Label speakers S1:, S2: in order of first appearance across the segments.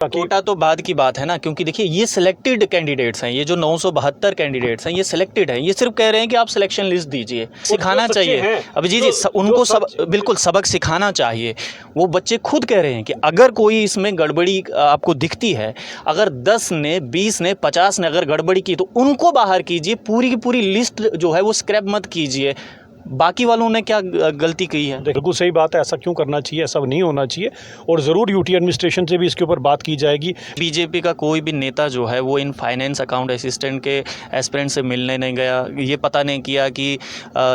S1: कोटा तो बाद की बात है ना, क्योंकि देखिए ये सिलेक्टेड कैंडिडेट्स हैं, ये जो 972 कैंडिडेट्स हैं ये सिलेक्टेड हैं। ये सिर्फ कह रहे हैं कि आप सिलेक्शन लिस्ट दीजिए, सिखाना चाहिए। अब जी उनको सब बिल्कुल सबक सिखाना चाहिए। वो बच्चे खुद कह रहे हैं कि अगर कोई इसमें गड़बड़ी आपको दिखती है, अगर 10 ने 20 ने 50 ने अगर गड़बड़ी की तो उनको बाहर कीजिए, पूरी की पूरी लिस्ट जो है वो स्क्रैप मत कीजिए। बाकी वालों ने क्या गलती की है?
S2: बिल्कुल सही बात है, ऐसा क्यों करना चाहिए, ऐसा नहीं होना चाहिए। और ज़रूर यूटी एडमिनिस्ट्रेशन से भी इसके ऊपर बात की जाएगी।
S1: बीजेपी का कोई भी नेता जो है वो इन फाइनेंस अकाउंट असिस्टेंट के एस्पिरेंट से मिलने नहीं गया, ये पता नहीं किया कि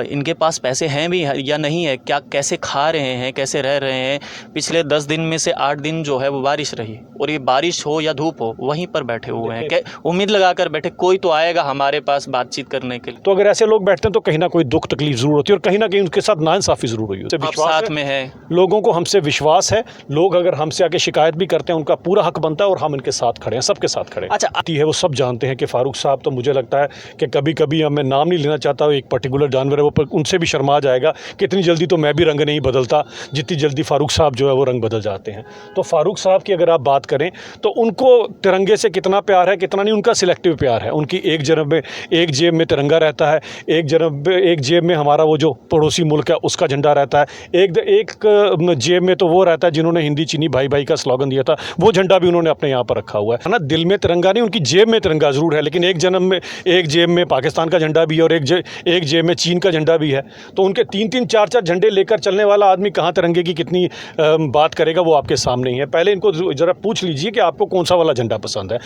S1: इनके पास पैसे हैं भी या नहीं है, क्या कैसे खा रहे हैं, कैसे रह रहे हैं। पिछले 10 दिन में से 8 दिन जो है वो बारिश रही, और ये बारिश हो या धूप हो वहीं पर बैठे हुए हैं, उम्मीद लगा कर बैठे कोई तो आएगा हमारे पास बातचीत करने के लिए।
S2: तो अगर ऐसे लोग बैठते हैं तो कहीं ना कोई दुख तकलीफ जरूर होती है, और कहीं ना कहीं उनके साथ नाइंसाफी जरूर हुई है।
S1: साथ में है,
S2: लोगों को हमसे विश्वास है, लोग अगर हमसे आके शिकायत भी करते हैं उनका पूरा हक बनता है, और हम इनके साथ खड़े हैं, सबके साथ खड़े हैं।
S1: अच्छा
S2: है वो सब जानते हैं कि फारूक साहब, तो मुझे लगता है कि कभी कभी मैं नाम नहीं लेना चाहता, एक पर्टिकुलर जानवर है वो, पर उनसे भी शर्मा जाएगा कि इतनी जल्दी तो मैं भी रंग नहीं बदलता जितनी जल्दी फारूक साहब जो है वो रंग बदल जाते हैं। तो फारूक साहब की अगर आप बात करें तो उनको तिरंगे से कितना प्यार है कितना नहीं, उनका सिलेक्टिव प्यार है। उनकी एक जेब में तिरंगा रहता है, एक जेब में हमारा वो जो पड़ोसी मुल्क है उसका झंडा रहता है, एक जेब में तो वो रहता है जिन्होंने हिंदी चीनी भाई भाई का स्लोगन दिया था, वो झंडा भी उन्होंने अपने यहाँ पर रखा हुआ है ना। दिल में तिरंगा नहीं, उनकी जेब में तिरंगा जरूर है, लेकिन एक जेब में पाकिस्तान का झंडा भी है और एक जेब में चीन का झंडा भी है। तो उनके 3-3 4-4 झंडे लेकर चलने वाला आदमी कहाँ तिरंगे की कितनी बात करेगा, वो आपके सामने ही है। पहले इनको जरा पूछ लीजिए कि आपको कौन सा वाला झंडा पसंद है।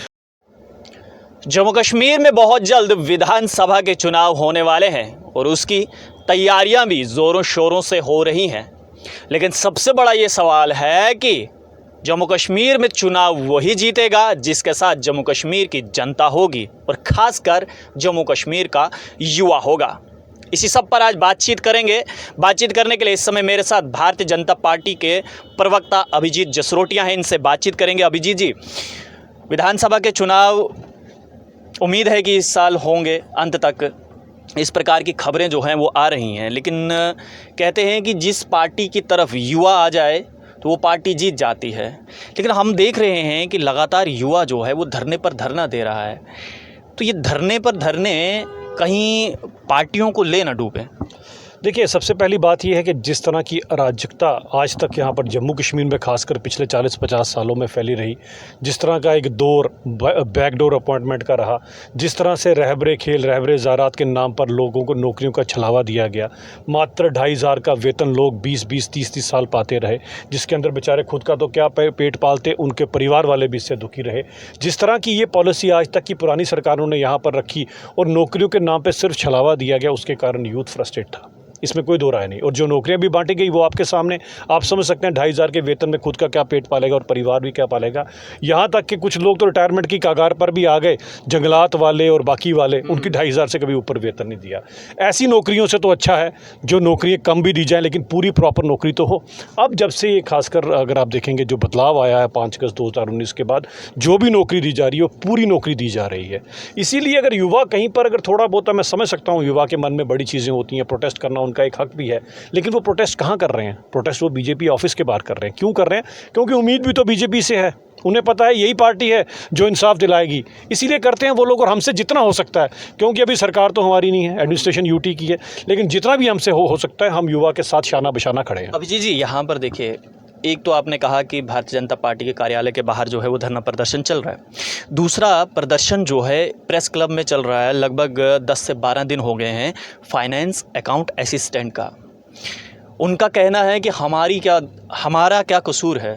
S1: जम्मू कश्मीर में बहुत जल्द विधानसभा के चुनाव होने वाले हैं और उसकी तैयारियां भी ज़ोरों शोरों से हो रही हैं, लेकिन सबसे बड़ा ये सवाल है कि जम्मू कश्मीर में चुनाव वही जीतेगा जिसके साथ जम्मू कश्मीर की जनता होगी, और ख़ासकर जम्मू कश्मीर का युवा होगा। इसी सब पर आज बातचीत करेंगे। बातचीत करने के लिए इस समय मेरे साथ भारतीय जनता पार्टी के प्रवक्ता अभिजीत जसरोटिया हैं, इनसे बातचीत करेंगे। अभिजीत जी, विधानसभा के चुनाव उम्मीद है कि इस साल होंगे अंत तक, इस प्रकार की खबरें जो हैं वो आ रही हैं, लेकिन कहते हैं कि जिस पार्टी की तरफ युवा आ जाए तो वो पार्टी जीत जाती है। लेकिन हम देख रहे हैं कि लगातार युवा जो है वो धरने पर धरना दे रहा है, तो ये धरने पर धरने कहीं पार्टियों को ले ना डूबे।
S2: देखिए, सबसे पहली बात यह है कि जिस तरह की अराजकता आज तक यहाँ पर जम्मू कश्मीर में खासकर पिछले 40-50 सालों में फैली रही, जिस तरह का एक दौर बैकडोर अपॉइंटमेंट का रहा, जिस तरह से रहबरे खेल रहबरे ज़ारात के नाम पर लोगों को नौकरियों का छलावा दिया गया, मात्र 2,500 का वेतन लोग 20-20 30-30 साल पाते रहे, जिसके अंदर बेचारे खुद का तो क्या पेट पालते, उनके परिवार वाले भी इससे दुखी रहे। जिस तरह की ये पॉलिसी आज तक की पुरानी सरकारों ने यहाँ पर रखी और नौकरियों के नाम पर सिर्फ छलावा दिया गया, उसके कारण यूथ फ्रस्ट्रेट था, इसमें कोई दो राय नहीं। और जो नौकरियां भी बांटी गई वो आपके सामने, आप समझ सकते हैं 2,500 के वेतन में खुद का क्या पेट पालेगा और परिवार भी क्या पालेगा। यहाँ तक कि कुछ लोग तो रिटायरमेंट की कगार पर भी आ गए, जंगलात वाले और बाकी वाले, उनकी 2,500 से कभी ऊपर वेतन नहीं दिया। ऐसी नौकरियों से तो अच्छा है जो नौकरियाँ कम भी दी जाएँ लेकिन पूरी प्रॉपर नौकरी तो हो। अब जब से ये खासकर अगर आप देखेंगे जो बदलाव आया है 5 अगस्त 2019 के बाद, जो भी नौकरी दी जा रही है वो पूरी नौकरी दी जा रही है। इसीलिए अगर युवा कहीं पर अगर थोड़ा बहुत, मैं समझ सकता हूँ युवा के मन में बड़ी चीज़ें होती हैं, प्रोटेस्ट करना उनका एक हक भी है, लेकिन वो प्रोटेस्ट कहाँ कर रहे हैं? प्रोटेस्ट वो बीजेपी ऑफिस के बाहर कर रहे हैं। क्यों कर रहे हैं? क्योंकि उम्मीद भी तो बीजेपी से है, उन्हें पता है यही पार्टी है जो इंसाफ दिलाएगी, इसीलिए करते हैं वो लोग। और हमसे जितना हो सकता है, क्योंकि अभी सरकार तो हमारी नहीं है, एडमिनिस्ट्रेशन यूटी की है, लेकिन जितना भी हमसे हो सकता है हम युवा के साथ शाना बशाना खड़े हैं।
S1: अभिजीत जी, यहाँ पर देखिए, एक तो आपने कहा कि भारतीय जनता पार्टी के कार्यालय के बाहर जो है वो धरना प्रदर्शन चल रहा है। दूसरा प्रदर्शन जो है प्रेस क्लब में चल रहा है, लगभग 10 से 12 दिन हो गए हैं, फाइनेंस अकाउंट असिस्टेंट का। उनका कहना है कि हमारा क्या कसूर है,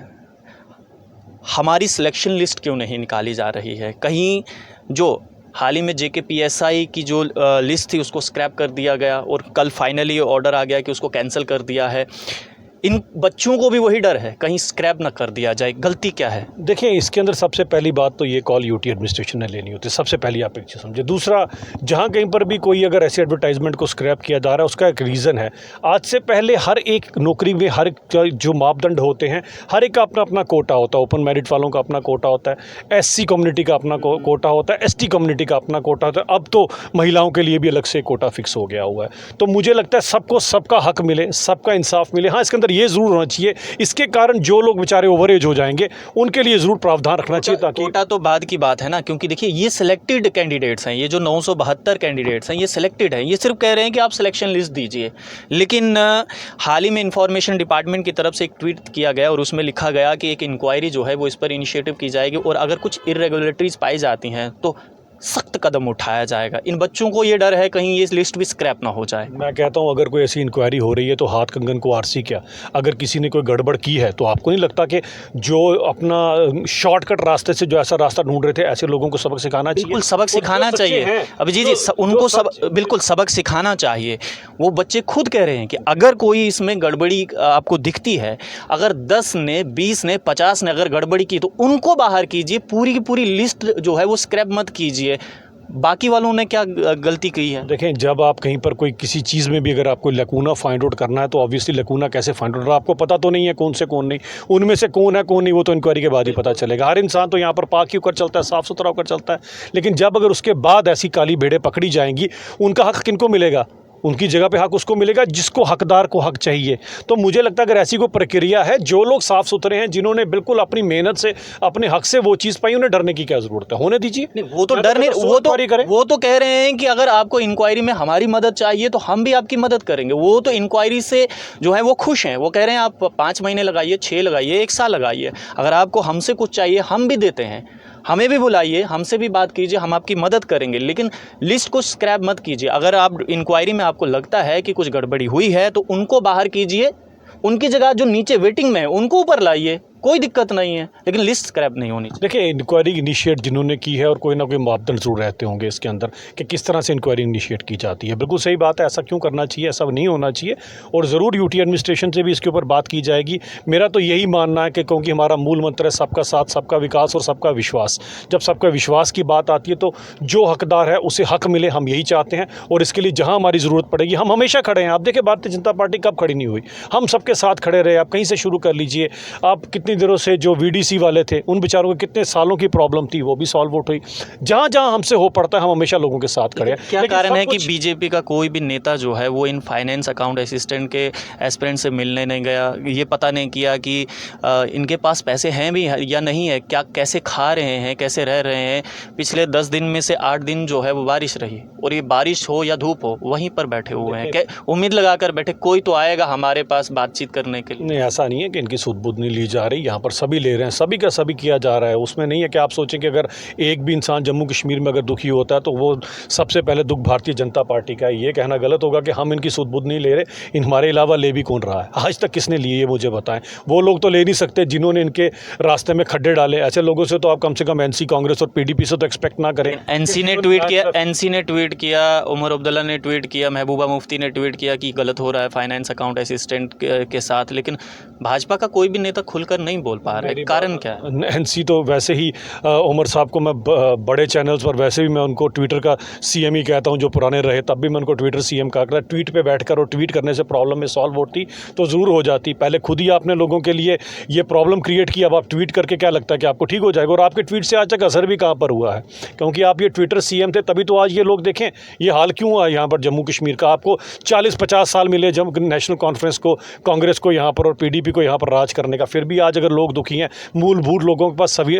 S1: हमारी सिलेक्शन लिस्ट क्यों नहीं निकाली जा रही है। कहीं जो हाल ही में JKPSI की जो लिस्ट थी उसको स्क्रैप कर दिया गया और कल फाइनली ऑर्डर आ गया कि उसको कैंसिल कर दिया है। इन बच्चों को भी वही डर है कहीं स्क्रैप ना कर दिया जाए। गलती क्या है?
S2: देखिए, इसके अंदर सबसे पहली बात तो ये कॉल यूटी एडमिनिस्ट्रेशन ने लेनी होती है, सबसे पहली आप एक चीज़ समझे। दूसरा, जहाँ कहीं पर भी कोई अगर ऐसे एडवर्टाइजमेंट को स्क्रैप किया जा रहा है उसका एक रीज़न है। आज से पहले हर एक नौकरी में हर जो मापदंड होते हैं, हर एक का अपना अपना कोटा होता है। ओपन मेरिट वालों का अपना कोटा होता है, SC कम्युनिटी का अपना कोटा होता है, ST कम्युनिटी का अपना कोटा होता है। अब तो महिलाओं के लिए भी अलग से कोटा फिक्स हो गया हुआ है। तो मुझे लगता है सबको सबका हक मिले, सबका इंसाफ मिले। हाँ, इसके अंदर पर यह ज़रूर होना चाहिए, इसके कारण जो लोग बेचारे ओवर एज हो जाएंगे उनके लिए ज़रूर प्रावधान रखना चाहिए, ताकि
S1: कोटा तो बाद की बात है ना, क्योंकि देखिए ये सिलेक्टेड कैंडिडेट्स हैं, ये जो 972 कैंडिडेट्स हैं ये सिलेक्टेड हैं, ये सिर्फ कह रहे हैं कि आप सिलेक्शन लिस्ट दीजिए। लेकिन हाल ही में इंफॉर्मेशन डिपार्टमेंट की तरफ से एक ट्वीट किया गया और उसमें लिखा गया कि एक इंक्वायरी जो है वो इस पर इनिशिएटिव की जाएगी और अगर कुछ इरेगुलरिटीज़ पाई जाती हैं तो सख्त कदम उठाया जाएगा। इन बच्चों को ये डर है कहीं ये लिस्ट भी स्क्रैप ना हो जाए।
S2: मैं कहता हूँ अगर कोई ऐसी इंक्वायरी हो रही है तो हाथ कंगन को आरसी क्या, अगर किसी ने कोई गड़बड़ की है तो आपको नहीं लगता कि जो अपना शॉर्टकट रास्ते से जो ऐसा रास्ता ढूंढ रहे थे ऐसे लोगों को सबक सिखाना चाहिए?
S1: बिल्कुल सबक सिखाना चाहिए अभिजीत जी, उनको बिल्कुल सबक सिखाना चाहिए। वो बच्चे खुद कह रहे हैं कि अगर कोई इसमें गड़बड़ी आपको दिखती है, अगर 10 ने 20 ने 50 ने अगर गड़बड़ी की तो उनको बाहर कीजिए, पूरी की पूरी लिस्ट जो है वो स्क्रैप मत कीजिए। बाकी वालों ने क्या गलती की है?
S2: देखें, जब आप कहीं पर कोई किसी चीज़ में भी अगर आपको लकूना फाइंड आउट करना है तो ऑब्वियसली लकूना कैसे फाइंड आउट, आपको पता तो नहीं है कौन से कौन नहीं, उनमें से कौन है कौन नहीं वो तो इंक्वायरी के बाद ही पता चलेगा। हर इंसान तो यहाँ पर पाक ही होकर चलता है, साफ़ सुथरा होकर चलता है, लेकिन जब अगर उसके बाद ऐसी काली भेड़ें पकड़ी जाएंगी उनका हक किनको मिलेगा? उनकी जगह पे हक उसको मिलेगा जिसको हकदार को हक चाहिए। तो मुझे लगता है अगर ऐसी कोई प्रक्रिया है, जो लोग साफ़ सुथरे हैं, जिन्होंने बिल्कुल अपनी मेहनत से अपने हक से वो चीज़ पाई, उन्हें डरने की क्या ज़रूरत है? होने दीजिए।
S1: वो तो डर नहीं, वो तो कह रहे हैं कि अगर आपको इंक्वायरी में हमारी मदद चाहिए तो हम भी आपकी मदद करेंगे। वो तो इंक्वायरी से जो है वो खुश हैं, वो कह रहे हैं आप 5 महीने लगाइए, 6 लगाइए, 1 साल लगाइए, अगर आपको हमसे कुछ चाहिए हम भी देते हैं, हमें भी बुलाइए, हमसे भी बात कीजिए, हम आपकी मदद करेंगे, लेकिन लिस्ट को स्क्रैप मत कीजिए। अगर आप इंक्वायरी में आपको लगता है कि कुछ गड़बड़ी हुई है तो उनको बाहर कीजिए, उनकी जगह जो नीचे वेटिंग में है उनको ऊपर लाइए, कोई दिक्कत नहीं है, लेकिन लिस्ट स्क्रैप नहीं होनी चाहिए।
S2: देखिए, इंक्वायरी इनिशिएट जिन्होंने की है और कोई ना कोई मापदंड जरूर रहते होंगे इसके अंदर कि किस तरह से इंक्वायरी इनिशिएट की जाती है। बिल्कुल सही बात है, ऐसा क्यों करना चाहिए, ऐसा नहीं होना चाहिए, और ज़रूर यूटी एडमिनिस्ट्रेशन से भी इसके ऊपर बात की जाएगी। मेरा तो यही मानना है कि क्योंकि हमारा मूल मंत्र है सबका साथ, सबका विकास और सबका विश्वास। जब सबका विश्वास की बात आती है तो जो हकदार है उसे हक मिले, हम यही चाहते हैं, और इसके लिए जहाँ हमारी ज़रूरत पड़ेगी हम हमेशा खड़े हैं। आप देखिए भारतीय जनता पार्टी कब खड़ी नहीं हुई, हम सबके साथ खड़े रहे। आप कहीं से शुरू कर लीजिए, आप कितनी देरों से जो डीसी वाले थे उन बेचारों को कितने सालों की प्रॉब्लम थी वो भी सॉल्व आउट हुई। जहां जहां हमसे हो पड़ता है हम हमेशा लोगों के साथ खड़े हैं।
S1: क्या कारण है कि बीजेपी का कोई भी नेता जो है वो इन फाइनेंस अकाउंट असिस्टेंट के एस्पिरेंट से मिलने नहीं गया, ये पता नहीं किया कि इनके पास पैसे हैं भी या नहीं है, क्या कैसे खा रहे हैं, कैसे रह रहे हैं। पिछले 10 दिन में से 8 दिन जो है वो बारिश रही, और ये बारिश हो या धूप हो वहीं पर बैठे हुए हैं, उम्मीद लगा कर बैठे कोई तो आएगा हमारे पास बातचीत करने के लिए।
S2: नहीं, ऐसा नहीं है कि इनकी सुध बुध नहीं ली जा रही, यहाँ पर सभी ले रहे हैं, सभी का सभी किया जा रहा है। उसमें नहीं है कि आप सोचें कि अगर एक भी इंसान जम्मू कश्मीर में अगर दुखी होता है तो वो सबसे पहले दुख भारतीय जनता पार्टी का है। ये कहना गलत होगा कि हम इनकी सुध बुध नहीं ले रहे। इन हमारे अलावा ले भी कौन रहा है? आज तक किसने लिए ये मुझे बताएं। वो लोग तो ले नहीं सकते जिन्होंने इनके रास्ते में खड्डे डाले। ऐसे लोगों से तो आप कम से कम एनसी, कांग्रेस और पीडीपी से तो एक्सपेक्ट ना करें।
S1: एनसी ने ट्वीट किया, उमर अब्दुल्ला ने ट्वीट किया, महबूबा मुफ्ती ने ट्वीट किया कि गलत हो रहा है फाइनेंस अकाउंट असिस्टेंट के साथ, लेकिन भाजपा का कोई भी नेता खुलकर नहीं बोल पा रहा है। कारण क्या है?
S2: एनसी तो वैसे ही उमर साहब को मैं बड़े चैनल्स पर वैसे भी मैं उनको ट्विटर का सीएम ही कहता हूं, जो पुराने रहे तब भी मैं उनको ट्विटर सीएम कहा करता। ट्वीट पे बैठकर और ट्वीट करने से प्रॉब्लम में सॉल्व होती तो ज़रूर हो जाती। पहले खुद ही आपने लोगों के लिए ये प्रॉब्लम क्रिएट की, अब आप ट्वीट करके क्या लगता है कि आपको ठीक हो जाएगा? और आपके ट्वीट से आज तक असर भी कहाँ पर हुआ है? क्योंकि आप ये ट्विटर सीएम थे तभी तो आज ये लोग देखें ये हाल क्यों हुआ यहाँ पर जम्मू कश्मीर का। आपको 40-50 साल मिले जब नेशनल कॉन्फ्रेंस को, कांग्रेस को यहाँ पर और पीडीपी को यहाँ पर राज करने का, फिर भी आज अगर लोग दुखी हैं, मूलभूत लोगों के पास सभी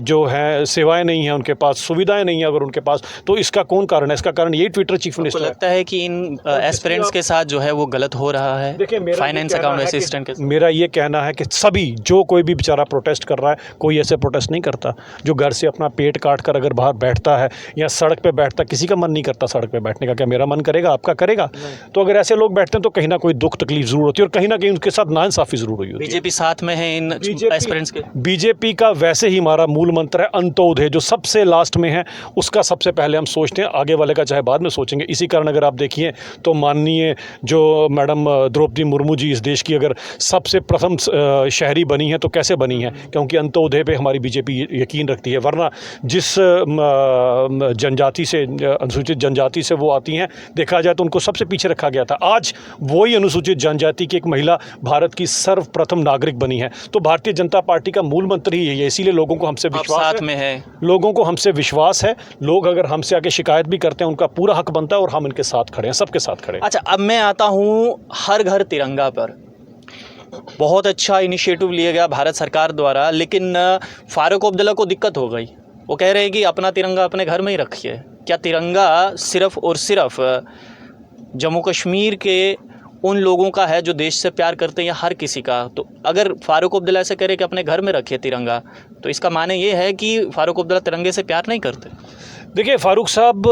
S2: जो है सेवाएं नहीं हैं, उनके पास सुविधाएं नहीं हैं अगर उनके पास, तो इसका कौन कारण है? इसका कारण यही ट्विटर चीफ मिनिस्टर
S1: लगता है कि इन एस्पिरेंट्स के साथ जो है वो गलत हो रहा है।
S2: देखिए,
S1: फाइनेंस अकाउंट असिस्टेंट के
S2: मेरा ये कहना है कि सभी जो कोई भी बेचारा प्रोटेस्ट कर रहा है, कोई ऐसे प्रोटेस्ट नहीं करता जो घर से अपना पेट काट कर अगर बाहर बैठता है या सड़क पे बैठता। किसी का मन नहीं करता सड़क पे बैठने का। क्या मेरा मन करेगा? आपका करेगा? तो अगर ऐसे लोग बैठते हैं तो कहीं ना कोई दुख तकलीफ जरूर होती है और कहीं ना कहीं उनके साथ नाइंसाफी जरूर हुई होती है।
S1: बीजेपी साथ में है इन एस्पिरेंट्स के।
S2: बीजेपी का वैसे ही हमारा मूल मंत्र है अंत्योदय, जो सबसे लास्ट में है उसका सबसे पहले हम सोचते हैं, आगे वाले का चाहे बाद में सोचेंगे। इसी कारण अगर आप देखिए तो माननीय जो मैडम द्रौपदी मुर्मू जी इस देश की अगर सबसे प्रथम शहरी बनी है तो कैसे बनी है? क्योंकि अंत्योदय पे हमारी बीजेपी यकीन रखती है। वरना जिस जनजाति से, अनुसूचित जनजाति से वो आती हैं, देखा जाए तो उनको सबसे पीछे रखा गया था। आज वही अनुसूचित जनजाति की एक महिला भारत की सर्वप्रथम नागरिक बनी है। तो भारतीय जनता पार्टी का मूल मंत्र ही यही है। इसीलिए लोगों को हमसे विश्वास
S1: साथ में है,
S2: लोगों को हमसे विश्वास है। लोग अगर हमसे आके शिकायत भी करते हैं उनका पूरा हक बनता है और हम इनके साथ खड़े हैं, सबके साथ खड़े हैं।
S1: अच्छा, अब मैं आता हूँ हर घर तिरंगा पर। बहुत अच्छा इनिशिएटिव लिया गया भारत सरकार द्वारा, लेकिन फारूक अब्दुल्ला को दिक्कत हो गई। वो कह रहे हैं कि अपना तिरंगा अपने घर में ही रखिए। क्या तिरंगा सिर्फ़ और सिर्फ जम्मू कश्मीर के उन लोगों का है जो देश से प्यार करते हैं, या हर किसी का? तो अगर फारूक अब्दुल्ला ऐसे करे कि अपने घर में रखिए तिरंगा, तो इसका माने ये है कि फारूक अब्दुल्ला तिरंगे से प्यार नहीं करते।
S2: देखिए, फ़ारूक साहब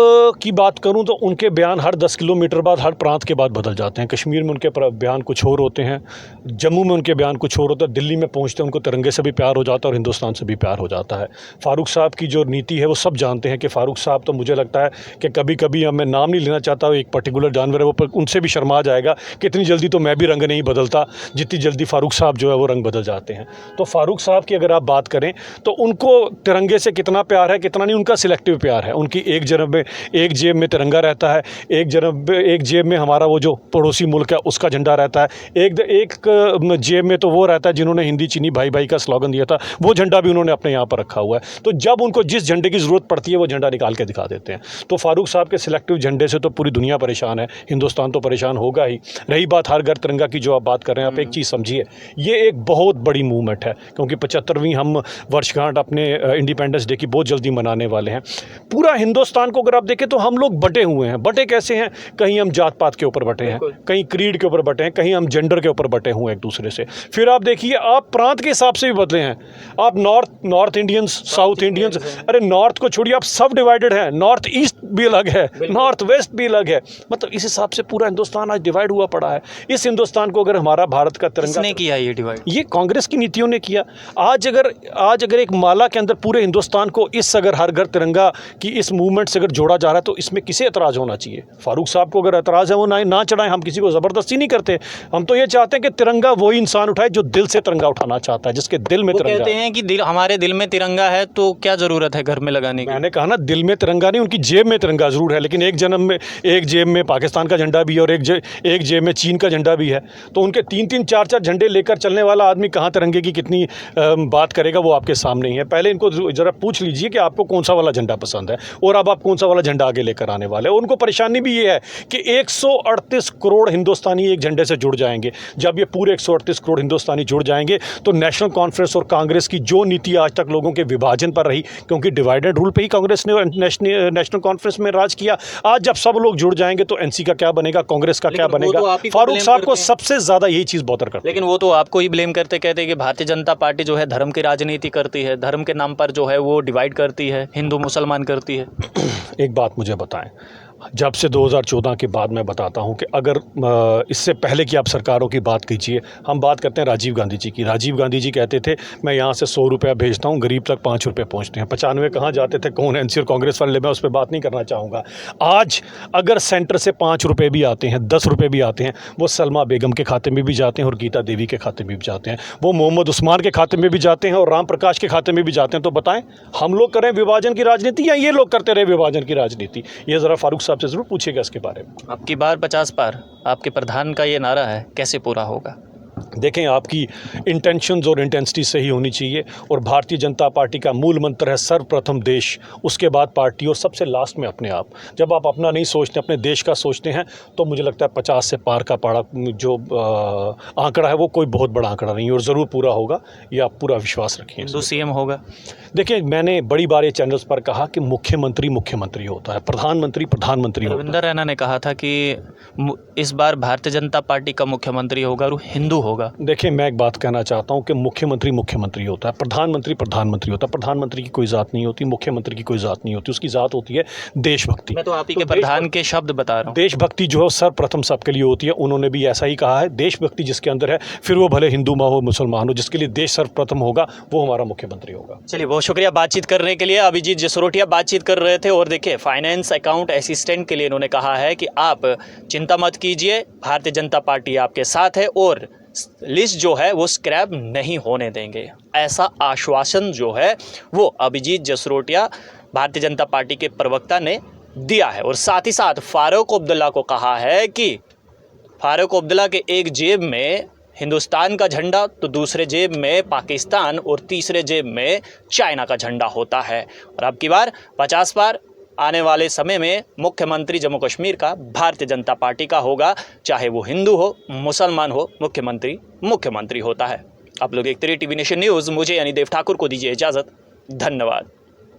S2: की बात करूं तो उनके बयान हर 10 किलोमीटर बाद, हर प्रांत के बाद बदल जाते हैं। कश्मीर में उनके बयान कुछ और होते हैं, जम्मू में उनके बयान कुछ और होते हैं, दिल्ली में पहुंचते हैं उनको तिरंगे से भी प्यार हो जाता है और हिंदुस्तान से भी प्यार हो जाता है। फ़ारूक साहब की जो नीति है वो सब जानते हैं कि फ़ारूक साहब, तो मुझे लगता है कि कभी कभी मैं नाम नहीं लेना चाहता, एक पर्टिकुलर जानवर है वो, पर उनसे भी शर्मा जाएगा कि इतनी जल्दी तो मैं भी रंग नहीं बदलता जितनी जल्दी फ़ारूक साहब जो है वो रंग बदल जाते हैं। तो फ़ारूक साहब की अगर आप बात करें तो उनको तिरंगे से कितना प्यार है, कितना नहीं, उनका सिलेक्टिव प्यार है। उनकी एक जेब में तिरंगा रहता है, एक जेब में हमारा वो जो पड़ोसी मुल्क है उसका झंडा रहता है, एक जेब में तो वो रहता है जिन्होंने हिंदी चीनी भाई भाई का स्लोगन दिया था, वो झंडा भी उन्होंने अपने यहाँ पर रखा हुआ है। तो जब उनको जिस झंडे की ज़रूरत पड़ती है वो झंडा निकाल के दिखा देते हैं। तो फ़ारूक साहब के सिलेक्टिव झंडे से तो पूरी दुनिया परेशान है, हिंदुस्तान तो परेशान होगा ही। रही बात हर घर तिरंगा की जो आप बात कर रहे हैं, आप एक चीज़ समझिए, ये एक बहुत बड़ी मूवमेंट है, क्योंकि 75वीं हम वर्षगांठ अपने इंडिपेंडेंस डे की बहुत जल्दी मनाने वाले हैं। पूरा हिंदुस्तान को अगर आप देखें तो हम लोग बटे हुए हैं। बटे कैसे हैं? कहीं हम जात पात के ऊपर बटे हैं, कहीं क्रीड के ऊपर बटे हैं, कहीं हम जेंडर के ऊपर बटे हुए हैं एक दूसरे से। फिर आप देखिए, आप प्रांत के हिसाब से भी बदले हैं। आप नॉर्थ इंडियंस, साउथ इंडियंस, अरे नॉर्थ को छोड़िए, आप सब डिवाइडेड हैं। नॉर्थ ईस्ट भी अलग है, नॉर्थ वेस्ट भी अलग है। मतलब इस हिसाब से पूरा हिंदुस्तान आज डिवाइड हुआ पड़ा है। इस हिंदुस्तान को अगर हमारा भारत का तिरंगा,
S1: किसने किया ये डिवाइड?
S2: ये कांग्रेस की नीतियों ने किया। आज अगर एक माला के अंदर पूरे हिंदुस्तान को अगर हर घर तिरंगा की इस मूवमेंट से अगर जोड़ा जा रहा है तो इसमें किसे एतराज़ होना चाहिए? फारूक साहब को अगर एतराज़ है वो ना चढ़ाएं, हम किसी को ज़बरदस्ती नहीं करते। हम तो ये चाहते हैं कि तिरंगा वही इंसान उठाए जो दिल से तिरंगा उठाना चाहता है, जिसके दिल में तिरंगा।
S1: कहते हैं कि हमारे दिल में तिरंगा है, तो क्या ज़रूरत है घर में लगाने की?
S2: मैंने कहा ना, दिल में तिरंगा नहीं, उनकी जेब में तिरंगा ज़रूर है, लेकिन एक जेब में पाकिस्तान का झंडा भी है और एक जेब में चीन का झंडा भी है। तो उनके 3-3, 4-4 झंडे लेकर चलने वाला आदमी कहाँ तिरंगे की कितनी बात करेगा, वो आपके सामने ही है। पहले इनको ज़रा पूछ लीजिए कि आपको कौन सा वाला झंडा पसंद है और अब आप कौन सा वाला झंडा आगे लेकर आने वाले। और उनको परेशानी भी ये है कि 138 करोड़ हिंदुस्तानी एक झंडे से जुड़ जाएंगे। जब ये पूरे 138 करोड़ हिंदुस्तानी जुड़ जाएंगे तो नेशनल कॉन्फ्रेंस और कांग्रेस की जो नीति आज तक लोगों के विभाजन पर रही, क्योंकि डिवाइडेड रूल पे ही कांग्रेस ने नेशनल कॉन्फ्रेंस में राज किया, आज जब सब लोग जुड़ जाएंगे तो एनसी का क्या बनेगा, कांग्रेस का क्या बनेगा? फारूक साहब को सबसे ज़्यादा यही चीज़ बॉदर करती है।
S1: लेकिन वो तो आपको ही ब्लेम करते, कहते हैं कि भारतीय जनता पार्टी जो है धर्म की राजनीति करती है, धर्म के नाम पर जो है वो डिवाइड करती है, हिंदू मुसलमान करती है।
S2: एक बात मुझे बताएं, जब से 2014 के बाद मैं बताता हूं कि अगर इससे पहले की आप सरकारों की बात कीजिए, हम बात करते हैं राजीव गांधी जी की। राजीव गांधी जी कहते थे मैं यहाँ से 100 रुपया भेजता हूँ, गरीब तक 5 रुपये पहुँचते हैं। 95 कहाँ जाते थे, कौन एनसी और कांग्रेस वाले, मैं उस पर बात नहीं करना चाहूँगा। आज अगर सेंटर से 5 रुपये भी आते हैं, 10 रुपये भी आते हैं, वो सलमा बेगम के खाते में भी जाते हैं और गीता देवी के खाते में भी जाते हैं, वो मोहम्मद उस्मान के खाते में भी जाते हैं और राम प्रकाश के खाते में भी जाते हैं। तो बताएं, हम लोग करें विभाजन की राजनीति या ये लोग करते रहे विभाजन की राजनीति? ये ज़रा फारूक साहब से ज़रूर पूछिएगा इसके बारे में।
S1: आपकी बार 50 पार, आपके प्रधान का ये नारा है, कैसे पूरा होगा?
S2: देखें, आपकी इंटेंशंस और इंटेंसिटी सही होनी चाहिए। और भारतीय जनता पार्टी का मूल मंत्र है सर्वप्रथम देश, उसके बाद पार्टी और सबसे लास्ट में अपने आप। जब आप अपना नहीं सोचते, अपने देश का सोचते हैं, तो मुझे लगता है 50 से पार का पाड़ा जो आंकड़ा है वो कोई बहुत बड़ा आंकड़ा नहीं है और ज़रूर पूरा होगा, ये आप पूरा विश्वास रखिए।
S1: हिंदू सीएम होगा?
S2: देखिए, मैंने बड़ी बार ये चैनल्स पर कहा कि मुख्यमंत्री मुख्यमंत्री होता है, प्रधानमंत्री प्रधानमंत्री होता है।
S1: रविंदर रैना ने कहा था कि इस बार भारतीय जनता पार्टी का मुख्यमंत्री होगा और हिंदू होगा।
S2: देखिए, मैं एक बात कहना चाहता हूं कि मुख्यमंत्री मुख्यमंत्री होता है, प्रधानमंत्री प्रधानमंत्री होता है। प्रधानमंत्री की कोई ज़ात नहीं होती, मुख्यमंत्री की कोई ज़ात नहीं होती, उसकी ज़ात होती है देशभक्ति।
S1: मैं तो आप ही के प्रधान के शब्द बता रहा हूँ।
S2: देशभक्ति जो है सर्वप्रथम सबके लिए होती है, उन्होंने भी ऐसा ही कहा है। देशभक्ति जिसके अंदर है, फिर वो भले हिंदू हो मुसलमान हो, जिसके लिए देश सर्वप्रथम होगा वो हमारा मुख्यमंत्री होगा।
S1: चलिए, बहुत शुक्रिया बातचीत करने के लिए। अभिजीत जसरोटिया बातचीत कर रहे थे। और देखिए, फाइनेंस अकाउंट असिस्टेंट के लिए इन्होंने कहा है कि आप चिंता मत कीजिए, भारतीय जनता पार्टी आपके साथ है और लिस्ट जो है वो स्क्रैप नहीं होने देंगे। ऐसा आश्वासन जो है वो अभिजीत जसरोटिया, भारतीय जनता पार्टी के प्रवक्ता, ने दिया है। और साथ ही साथ फारूक अब्दुल्ला को कहा है कि फारूक अब्दुल्ला के एक जेब में हिंदुस्तान का झंडा, तो दूसरे जेब में पाकिस्तान और तीसरे जेब में चाइना का झंडा होता है। और अब की बार 50 पार आने वाले समय में मुख्यमंत्री जम्मू कश्मीर का भारतीय जनता पार्टी का होगा, चाहे वो हिंदू हो मुसलमान हो, मुख्यमंत्री होता है। आप लोग देखते रहिए टीवी नेशन न्यूज़। मुझे यानी देव ठाकुर को दीजिए इजाज़त। धन्यवाद।